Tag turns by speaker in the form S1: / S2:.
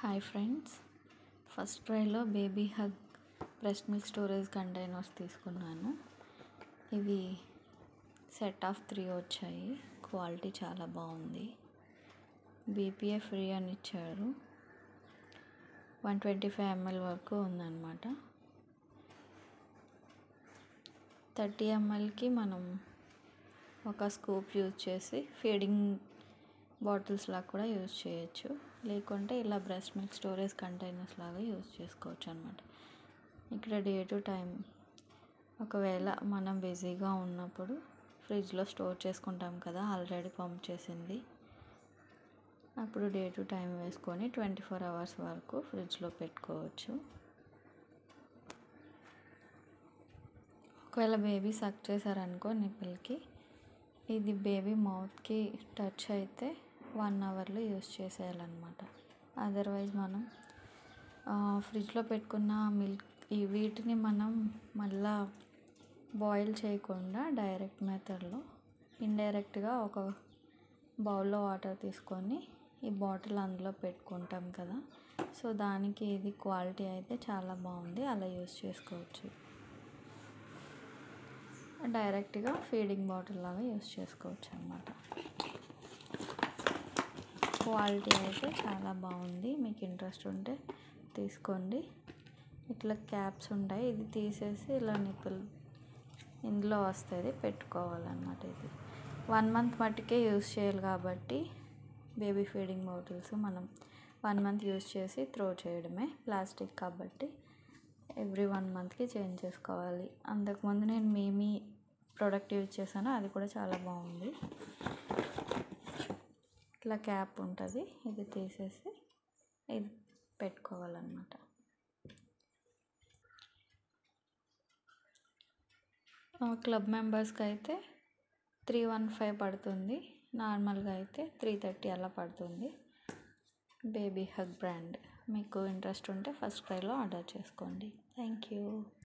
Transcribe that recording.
S1: Hi friends, first ట్రైలో baby hug breast milk storage containers తీసుకున్నాను. ఇవి సెట్ ఆఫ్ 3 వచ్చాయి. క్వాలిటీ చాలా బాగుంది. బీపీఏ ఫ్రీ అని ఇచ్చారు. 125 ml వరకు ఉందన్నమాట. 30 mlకి మనం ఒక స్కూప్ యూజ్ చేసి ఫీడింగ్ బాటిల్స్ లాగా కూడా యూజ్ చేయొచ్చు, లేకుంటే ఇలా బ్రెస్ట్ మిల్క్ స్టోరేజ్ కంటైనర్స్ లాగా యూజ్ చేసుకోవచ్చు అనమాట. ఇక్కడ డే టు టైం ఒకవేళ మనం బిజీగా ఉన్నప్పుడు ఫ్రిడ్జ్లో స్టోర్ చేసుకుంటాం కదా, ఆల్రెడీ పంప్ చేసింది, అప్పుడు డే టు టైం వేసుకొని 24 hours వరకు ఫ్రిడ్జ్లో పెట్టుకోవచ్చు. ఒకవేళ బేబీ సక్ చేశారనుకో నిప్పుల్కి, ఇది బేబీ మౌత్కి టచ్ అయితే 1 hourలో యూస్ చేసేయాలన్నమాట. అదర్వైజ్ మనం ఫ్రిడ్జ్లో పెట్టుకున్న మిల్క్ వీటిని మనం మళ్ళా బాయిల్ చేయకుండా డైరెక్ట్ మెథడ్లో ఇండైరెక్ట్గా ఒక బౌల్లో వాటర్ తీసుకొని ఈ బాటిల్ అందులో పెట్టుకుంటాం కదా, సో దానికి ఇది క్వాలిటీ అయితే చాలా బాగుంది. అలా యూస్ చేసుకోవచ్చు. డైరెక్ట్గా ఫీడింగ్ బాటిల్ లాగా యూస్ చేసుకోవచ్చు అన్నమాట. క్వాలిటీ అయితే చాలా బాగుంది. మీకు ఇంట్రెస్ట్ ఉంటే తీసుకోండి. ఇట్లా క్యాప్స్ ఉంటాయి, ఇది తీసేసి ఇలా నిప్పుల్ ఇందులో వస్తుంది, పెట్టుకోవాలన్నమాట. ఇది 1 month మట్టుకే యూస్ చేయాలి కాబట్టి బేబీ ఫీడింగ్ బాటిల్స్ మనం 1 month యూస్ చేసి త్రో చేయడమే. ప్లాస్టిక్ కాబట్టి ఎవ్రీ 1 monthకి చేంజ్ చేసుకోవాలి. అంతకుముందు నేను మేమీ ప్రోడక్ట్ యూజ్ చేశాను, అది కూడా చాలా బాగుంది. ఇట్లా క్యాప్ ఉంటుంది, ఇది తీసేసి ఇది పెట్టుకోవాలన్నమాట. క్లబ్ మెంబర్స్కి అయితే 315 పడుతుంది, నార్మల్గా అయితే 330 అలా పడుతుంది. Baby hug brand. మీకు ఇంట్రెస్ట్ ఉంటే ఫస్ట్ క్రైలో ఆర్డర్ చేసుకోండి. Thank you.